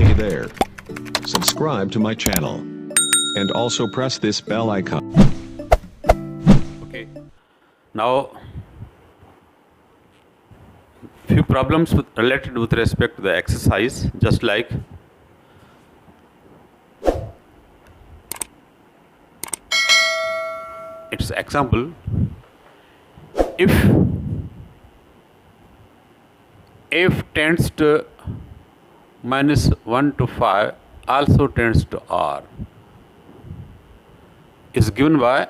Hey there. Subscribe to my channel. And also press this bell icon. Okay. Now, few problems related with respect to the exercise, just like its example. If f tends to minus 1 to 5 also tends to r is given by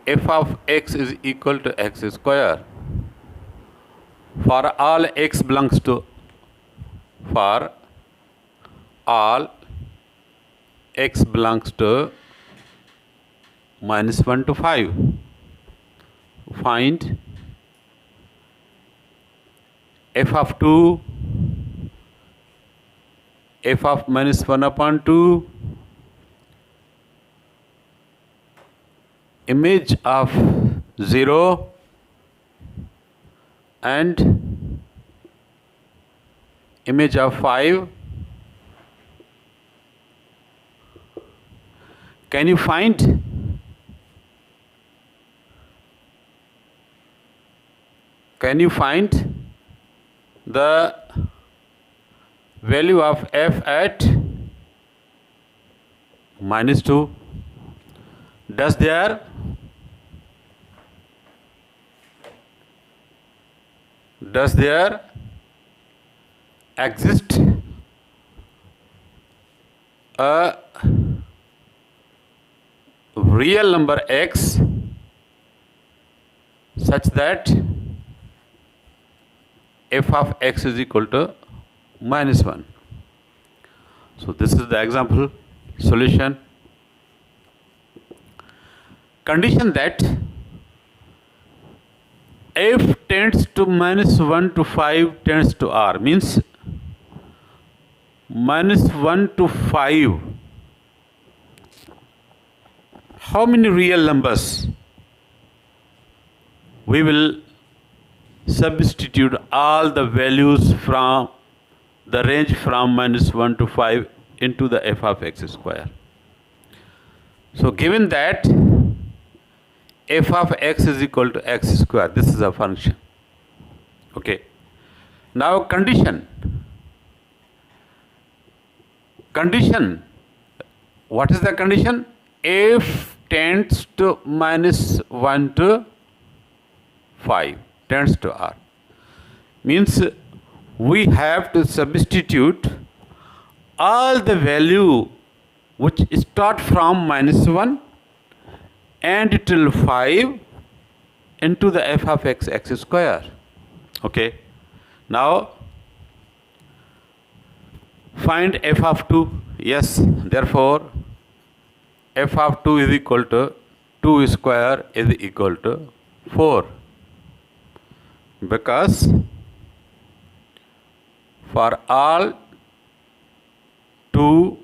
f of x is equal to x square for all x belongs to minus 1 to 5. Find f of 2, f of minus 1 upon 2, image of 0 and image of 5. Can you find the value of f at minus 2? Does there exist a real number x such that f of x is equal to minus 1? So this is the example solution. Condition that f tends to minus 1 to 5 tends to r means minus 1 to 5. How many real numbers? We will substitute all the values from the range from minus 1 to 5 into the f of x square. So given that f of x is equal to x square, this is a function. Okay. Now condition. What is the condition? F tends to minus 1 to 5 tends to r means we have to substitute all the value which start from minus 1 and till 5 into the f of x square. Okay. Now find f of 2. Yes, therefore f of 2 is equal to 2 square is equal to 4, because for all 2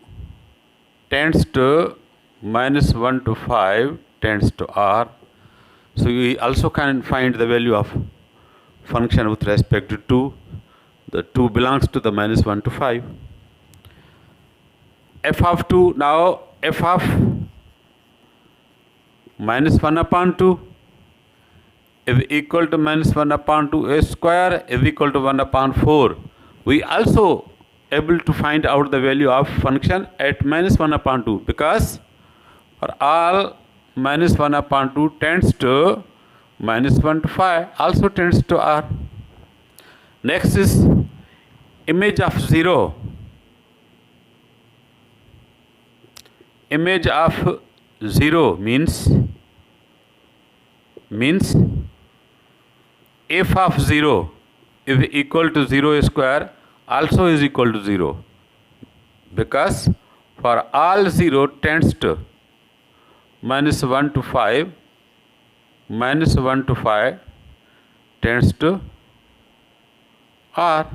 tends to minus 1 to 5 tends to r. So we also can find the value of function with respect to 2. The 2 belongs to the minus 1 to 5. F of 2, now f of minus 1 upon 2 is equal to minus 1 upon 2 a square is equal to 1 upon 4. We also able to find out the value of function at minus 1 upon 2, because for all minus 1 upon 2 tends to minus 1 to 5 also tends to r. Next is image of 0. Image of 0 means f of 0 is equal to 0 square also is equal to 0, because for all 0 tends to minus 1 to 5 tends to r.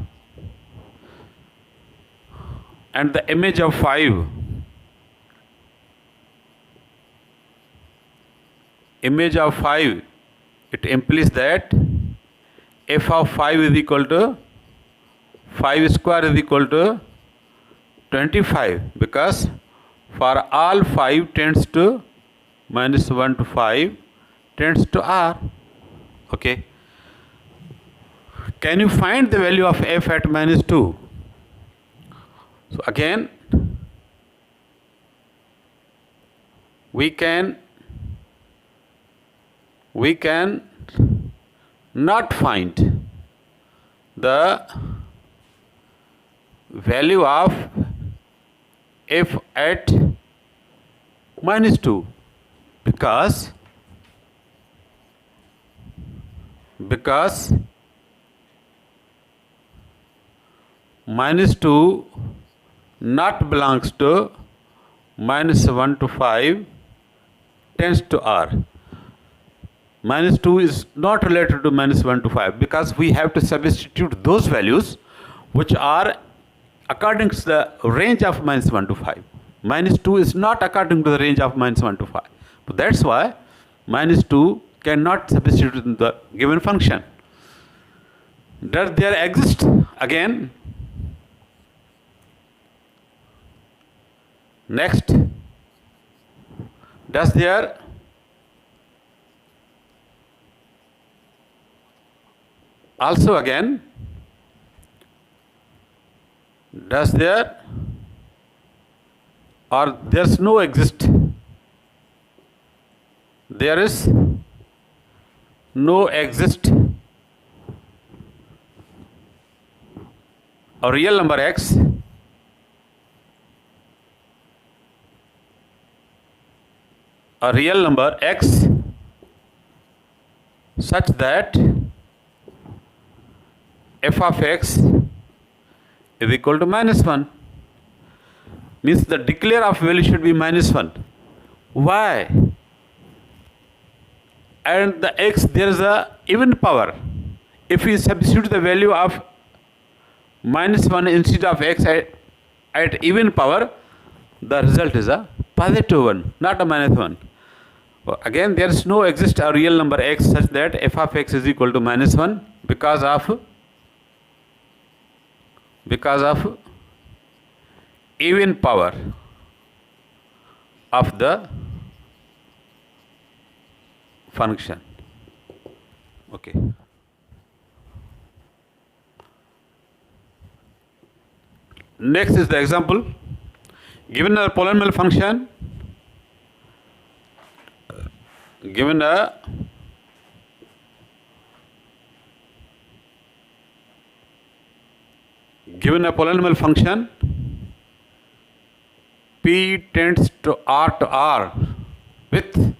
And the image of 5, it implies that f of 5 is equal to 5 square is equal to 25, because for all 5 tends to minus 1 to 5 tends to r. Okay. Can you find the value of f at minus 2? So again, we can not find the value of f at minus 2 because minus 2 not belongs to minus 1 to 5 tends to r. Minus 2 is not related to minus 1 to 5 because we have to substitute those values which are according to the range of minus 1 to 5. Minus 2 is not according to the range of minus 1 to 5. So that's why minus 2 cannot substitute in the given function. Does there exist again? Next, does there also again, does there or there's no exist? There is no exist a real number x such that f of x is equal to minus 1. Means the declare of value should be minus 1. Why? And the x, there is a even power. If we substitute the value of minus 1 instead of x at even power, the result is a positive 1, not a minus 1. Again, there is no exist a real number x such that f of x is equal to minus 1 because of even power of the function. Okay. Next is the example. Given a polynomial function, given a polynomial function p tends to r with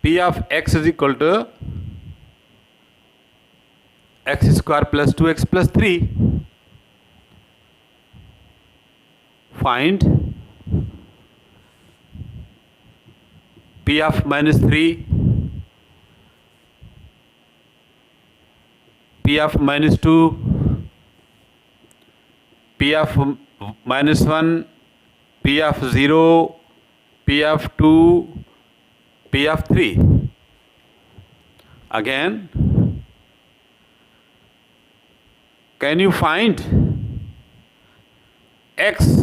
p of x is equal to x square plus 2x plus 3. Find p of minus 3, p of minus 2, p of minus 1, p of 0, p of 2, p of 3. Again, can you find x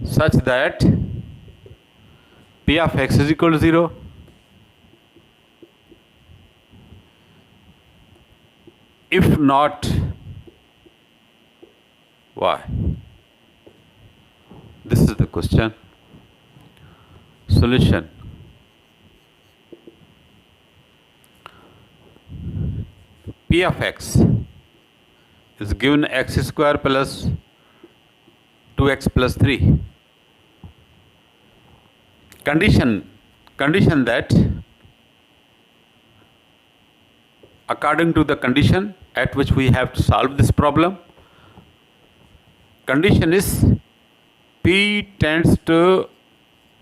such that p of x is equal to 0? If not, why? This is the question. Solution. P of x is given x square plus 2x plus 3. Condition that according to the condition at which we have to solve this problem, condition is p tends to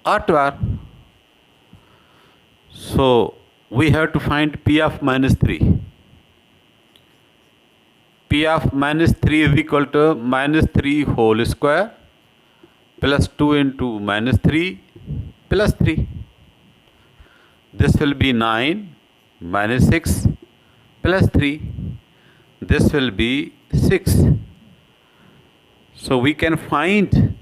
r. So we have to find p of minus 3. P of minus 3 is equal to minus 3 whole square plus 2 into minus 3 plus 3. this will be 9 minus 6 plus 3. This will be 6. So we can find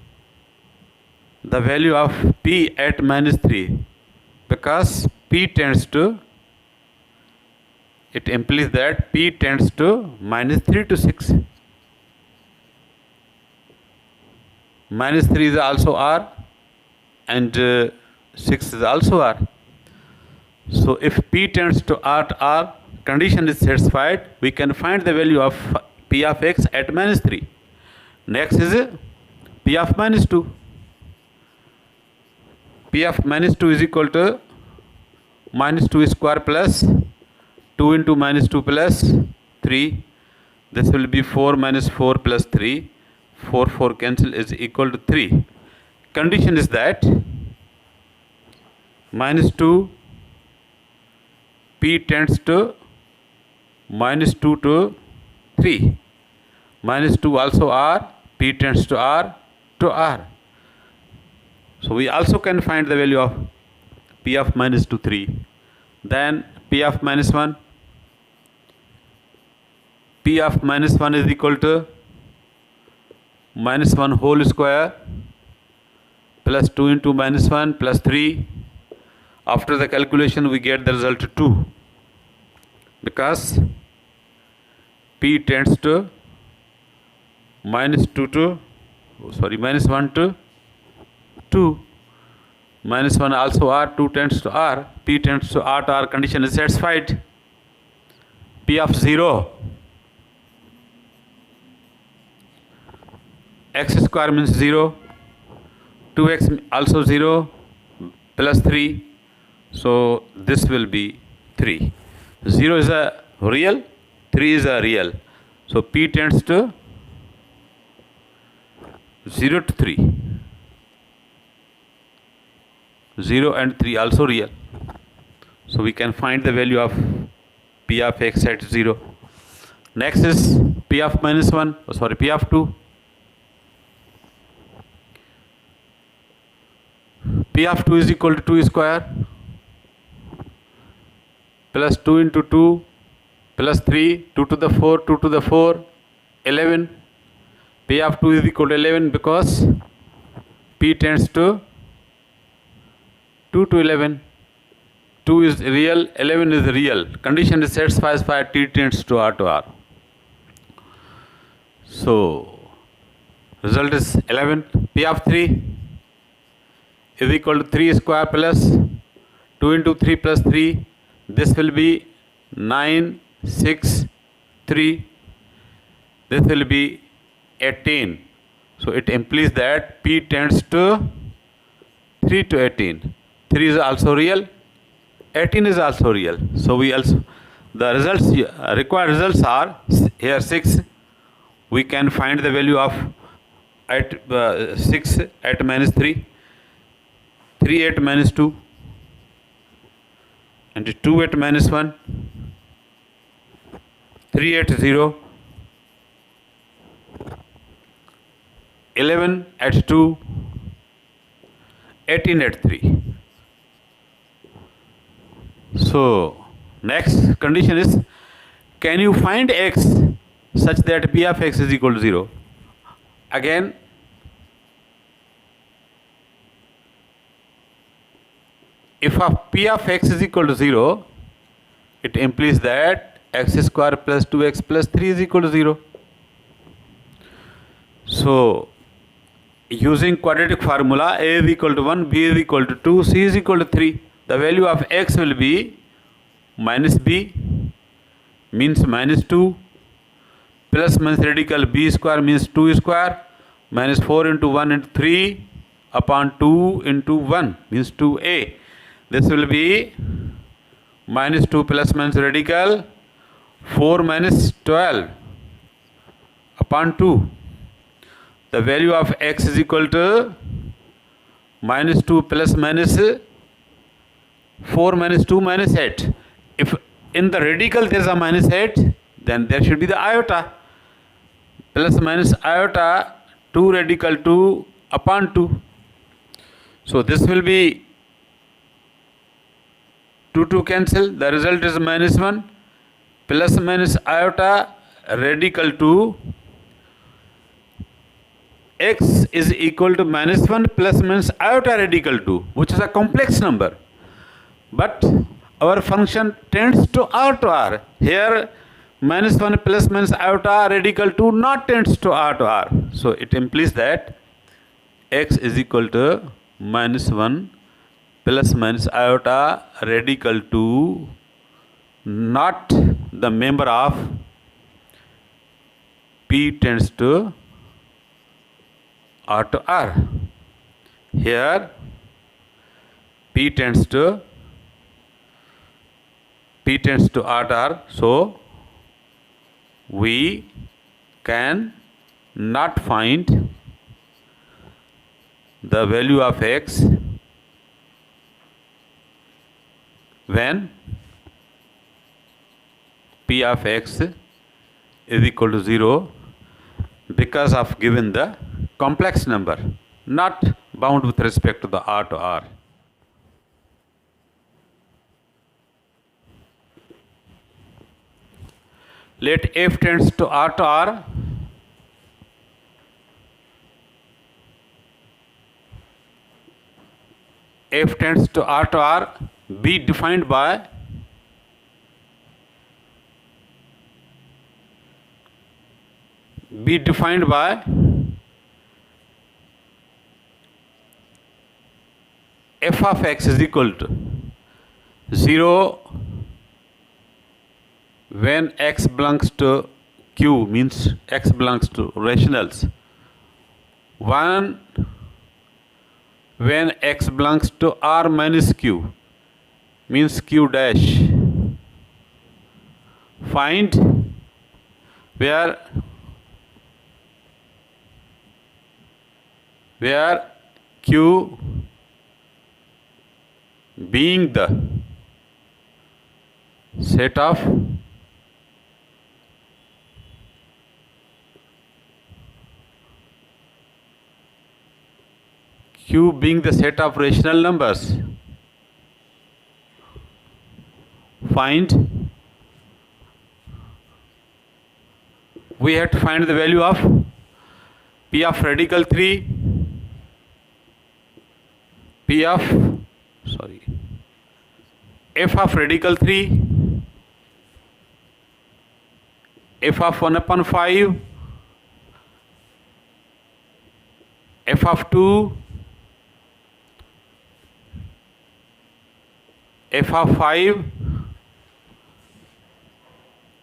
the value of p at minus 3 because p tends to, it implies that p tends to minus 3 to 6. Minus 3 is also r and 6 is also r. So if p tends to r, condition is satisfied, we can find the value of p of x at minus 3. Next is p of minus 2. P of minus 2 is equal to minus 2 square plus 2 into minus 2 plus 3. This will be 4 minus 4 plus 3. 4 cancel is equal to 3. Condition is that minus 2 p tends to minus 2 to 3. Minus 2 also r, p tends to r. So we also can find the value of p of minus 2, 3. Then p of minus 1. P of minus 1 is equal to minus 1 whole square plus 2 into minus 1 plus 3. After the calculation we get the result 2 because p tends to minus 1 to 2. Minus 1 also r, 2 tends to r, p tends to r to r, condition is satisfied. P of 0. X square means 0. 2x also 0 plus 3. So this will be 3. 0 is a real, 3 is a real. So p tends to 0 to 3. 0 and 3 also real. So we can find the value of p of x at 0. Next is p of minus 1, p of 2. P of 2 is equal to 2 square plus 2 into 2 plus 3, 2 to the 4, 2 to the 4, 11. P of 2 is equal to 11 because p tends to 2 to 11. 2 is real, 11 is real. Condition is satisfied by t tends to r. So result is 11. P of 3 is equal to 3 square plus 2 into 3 plus 3. This will be 9, 6, 3. This will be 18. So it implies that p tends to 3 to 18. 3 is also real, 18 is also real. So we also, the results, required results are here 6. We can find the value of at 6 at minus 3, 3 at minus 2, and 2 at minus 1, 3 at 0, 11 at 2, 18 at 3. So next condition is, can you find x such that p of x is equal to 0? Again, if p of x is equal to 0, it implies that x square plus 2x plus 3 is equal to 0. So using quadratic formula, a is equal to 1, b is equal to 2, c is equal to 3. The value of x will be minus b, means minus 2, plus means radical b square means 2 square, minus 4 into 1 into 3 upon 2 into 1 means 2a. This will be minus 2 plus means radical 4 minus 12 upon 2. The value of x is equal to minus 2 plus minus 4 minus 2 minus 8. If in the radical there is a minus 8, then there should be the iota. Plus minus iota 2 radical 2 upon 2. So this will be 2 cancel, the result is -1 plus minus iota radical 2 x is equal to -1 plus minus iota radical 2, which is a complex number. But our function tends to R to R. Here -1 plus minus iota radical 2 not tends to R to R. So it implies that x is equal to -1 plus minus iota radical 2, not the member of P tends to R to R. Here P tends to R to R. So we can not find the value of x when P of x is equal to 0, because of given the complex number, not bound with respect to the R to R. Let f tends to R to R. F tends to R to R be defined by f of x is equal to 0 when x belongs to Q, means x belongs to rationals. 1 when x belongs to R minus Q, means Q dash. Find where Q being the set of rational numbers. We have to find the value of P of radical 3, f of radical 3, f of 1 upon 5, f of 2, f of 5,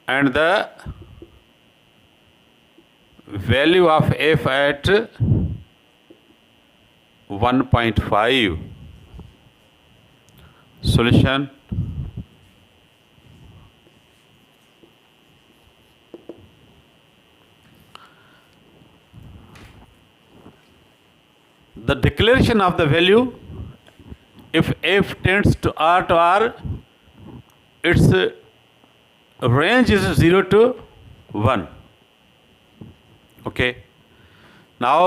and the value of f at 1.5. Solution. The declaration of the value, if f tends to R, its range is 0 to 1. Okay. Now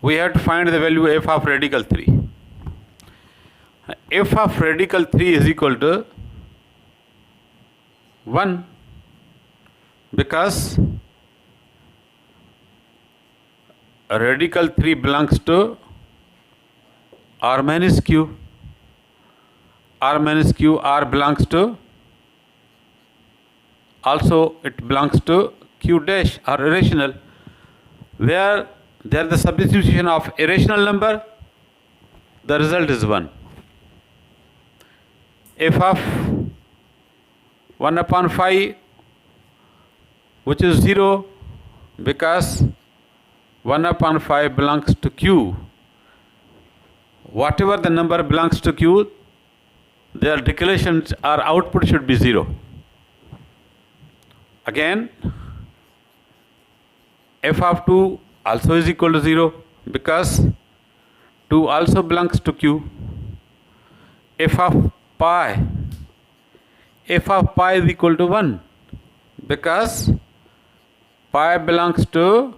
we have to find the value f of radical 3. F of radical 3 is equal to 1, because radical 3 belongs to R minus Q. R minus Q, R belongs to, also it belongs to Q dash or irrational. Where there the substitution of irrational number, the result is 1. F of 1 upon 5, which is 0, because 1 upon 5 belongs to Q. Whatever the number belongs to Q, their declarations or output should be 0. Again, f of 2 also is equal to 0, because 2 also belongs to Q. F of pi is equal to 1, because pi belongs to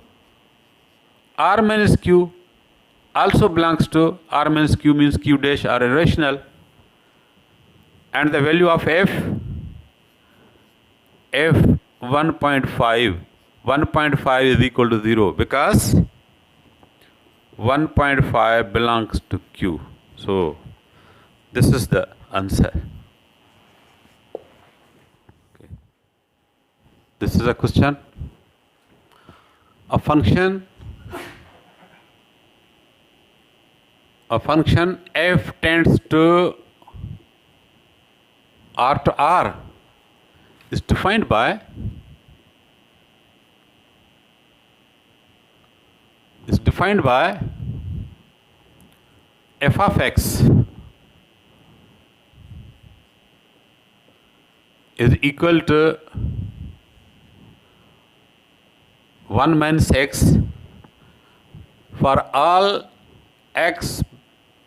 R minus Q. also belongs to R means Q dash are irrational, and the value of f 1.5 is equal to 0 because 1.5 belongs to Q. So this is the answer. Okay. This is a question. A function f tends to R is defined by f of x is equal to 1 minus x for all x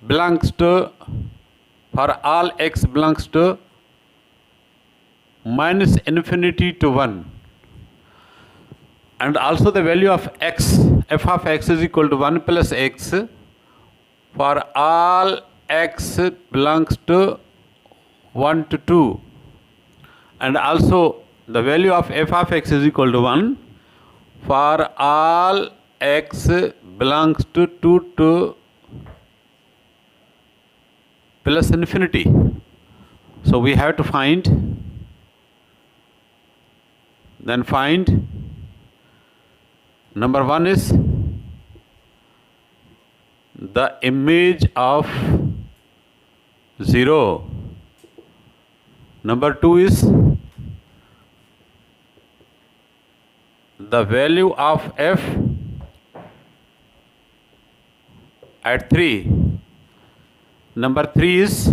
belongs to minus infinity to 1, and also the value of x f of x is equal to 1 plus x for all x belongs to 1 to 2, and also the value of f of x is equal to 1 for all x belongs to 2 to plus infinity. So we have to find number 1 is the image of 0. Number 2 is the value of f at 3. Number 3 is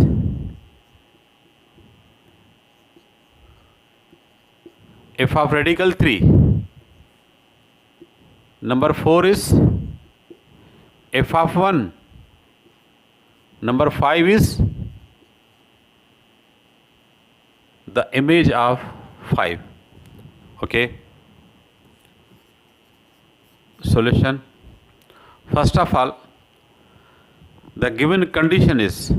f of radical 3. Number 4 is f of 1. Number 5 is the image of 5. Okay. Solution. First of all, the given condition is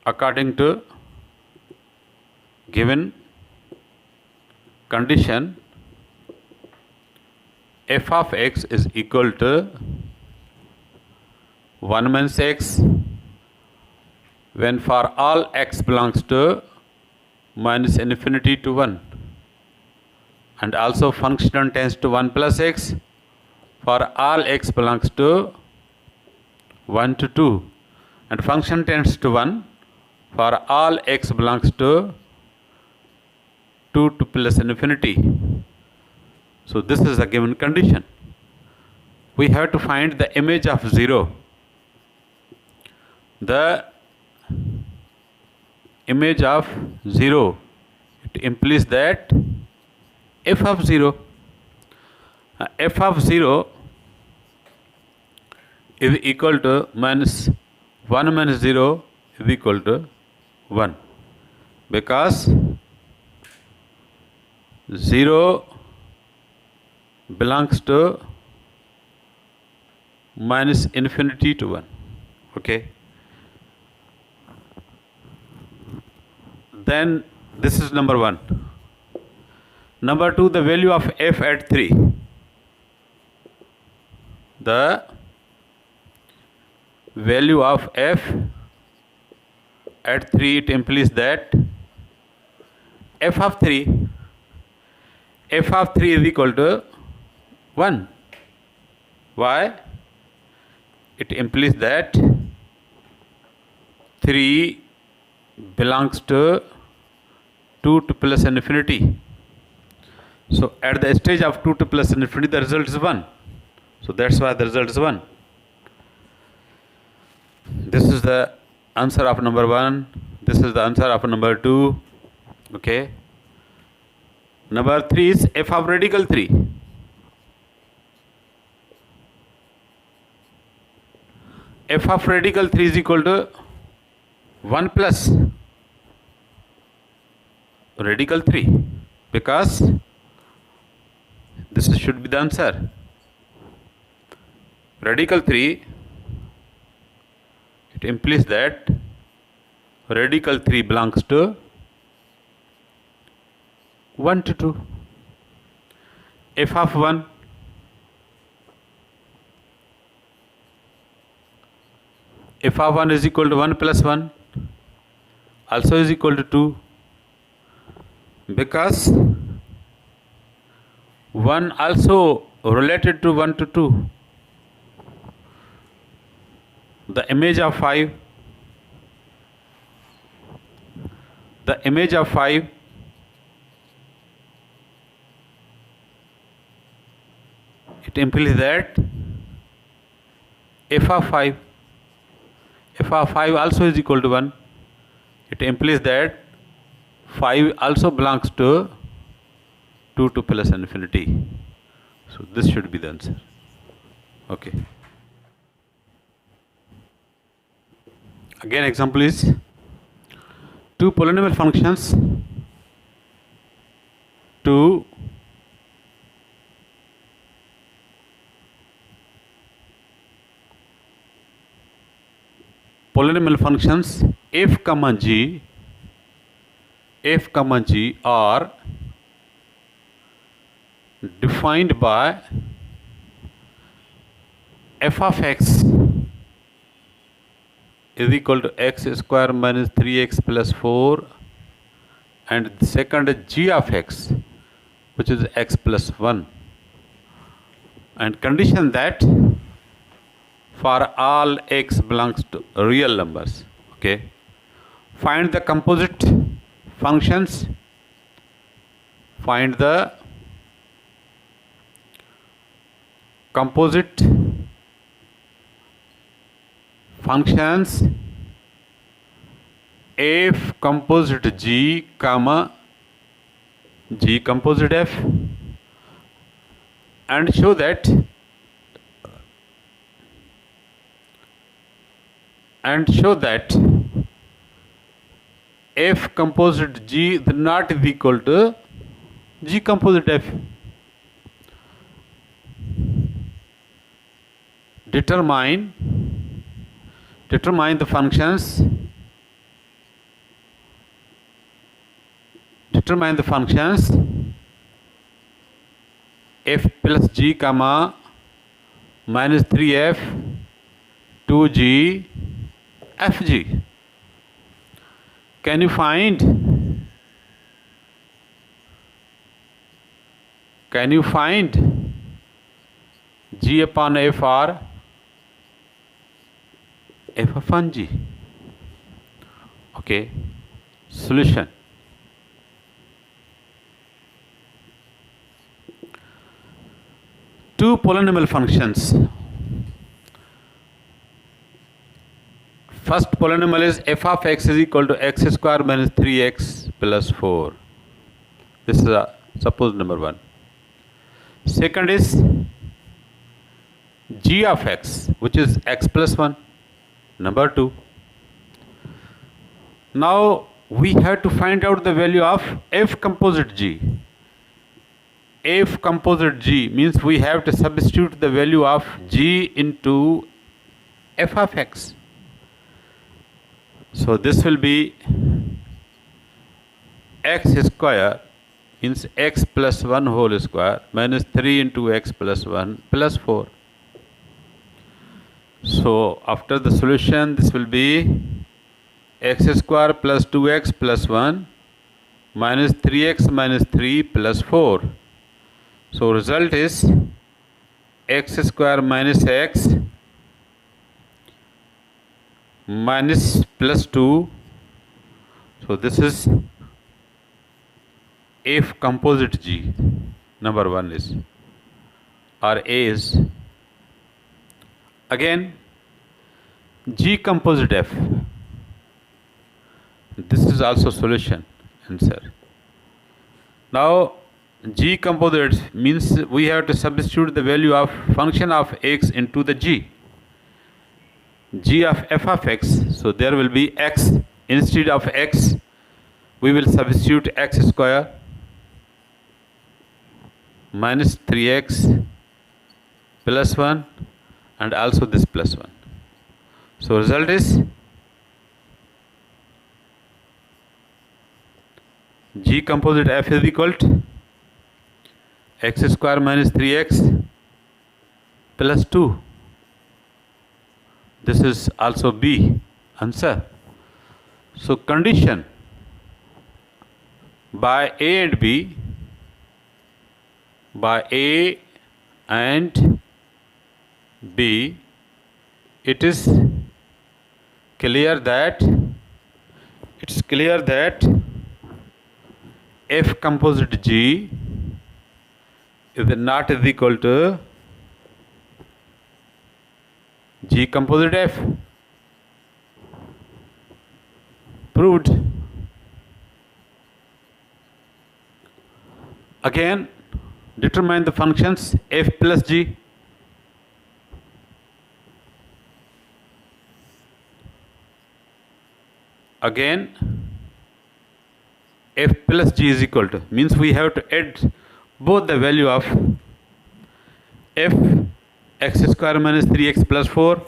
according to given condition f of x is equal to 1 minus x when for all x belongs to minus infinity to 1, and also function tends to 1 plus x for all x belongs to 1 to 2, and function tends to 1 for all x belongs to 2 to plus infinity. So this is a given condition. We have to find the image of 0. The image of 0, it implies that f of 0 is equal to minus 1 minus 0 is equal to 1, because 0 belongs to minus infinity to 1. Okay. Then this is number 1. Number 2, the value of f at 3. The value of f at 3, it implies that f of 3 is equal to 1. Why? It implies that 3 belongs to 2 to plus infinity. So at the stage of 2 to plus infinity, the result is 1. So that's why the result is 1. This is the answer of number 1. This is the answer of number 2. Okay. Number 3 is f of radical 3. F of radical 3 is equal to 1 plus radical 3, because this should be the answer. radical 3, it implies that radical 3 belongs to 1 to 2. F of 1, f of 1 is equal to 1 plus 1 also is equal to 2, because 1 also related to 1 to 2. The image of 5, it implies that f of 5 also is equal to 1. It implies that 5 also belongs to 2 to plus infinity. So this should be the answer. Okay. Again, example is two polynomial functions, two polynomial functions f comma g are defined by f of x is equal to x square minus 3x plus 4, and the second is g of x, which is x plus 1, and condition that for all x belongs to real numbers. Okay, find the composite functions, find the composite functions f composite g comma g composite f, and show that f composite g is not equal to g composite f. Determine the functions f plus g comma minus 3f 2g fg. Can you find g upon f or f upon g? Okay, solution. Two polynomial functions. First polynomial is f of x is equal to x square minus 3x plus 4. This is suppose number 1. Second is g of x, which is x plus 1, number 2. Now we have to find out the value of f composite g. F composite g means we have to substitute the value of g into f of x. So this will be x square means x plus 1 whole square minus 3 into x plus 1 plus 4. So after the solution, this will be x square plus 2x plus 1 minus 3x minus 3 plus 4. So result is x square minus x minus plus 2. So this is f composite g. Number 1 is, or A is. Again, g composite f. This is also solution answer. Now g composite means we have to substitute the value of function of x into the g of f of x. So there will be x, instead of x we will substitute x square minus 3x plus 1, and also this plus 1. So result is G composite f is equal to x square minus 3x plus 2. This is also B answer. So condition by A and B, by A and B, it is clear that f composite G is not is equal to G composite f. Proved. Again, determine the functions f plus g. Again, f plus g is equal to, means we have to add both the value of f x square minus 3x plus 4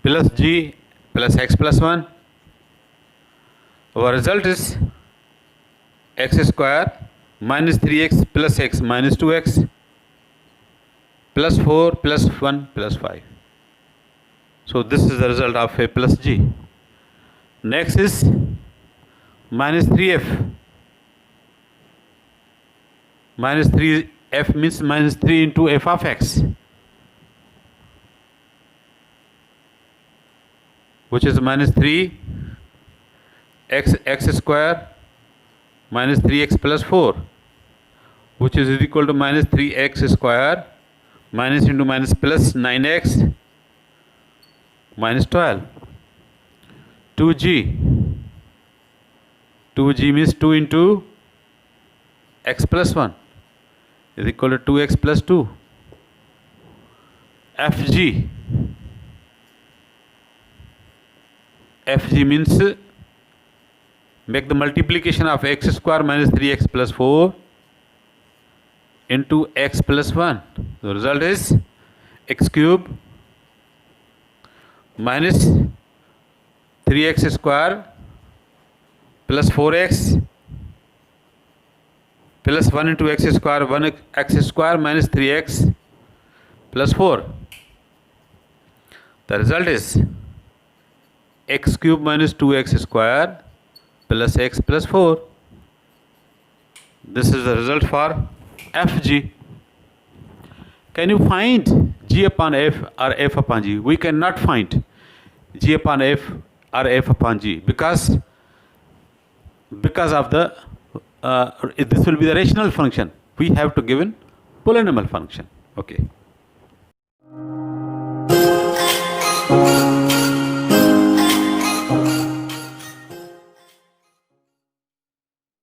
plus g plus x plus 1. Our result is x square minus 3x plus x minus 2x plus 4 plus 1 plus 5. So this is the result of a plus g. Next is minus 3f. Minus 3f means minus 3 into f of x, which is minus 3 x square minus 3x plus 4, which is equal to minus 3x square minus into minus plus 9x minus 12. 2g means 2 into x plus 1 is equal to 2x plus 2. fg means make the multiplication of x square minus 3x plus 4 into x plus 1. The result is x cube minus 3x square plus 4x plus 1 into x square, 1x square minus 3x plus 4. The result is x cube minus 2x square plus x plus 4. This is the result for fg. Can you find g upon f or f upon g? We cannot find g upon f or f upon g because of the this will be the rational function. We have to given polynomial function. Okay.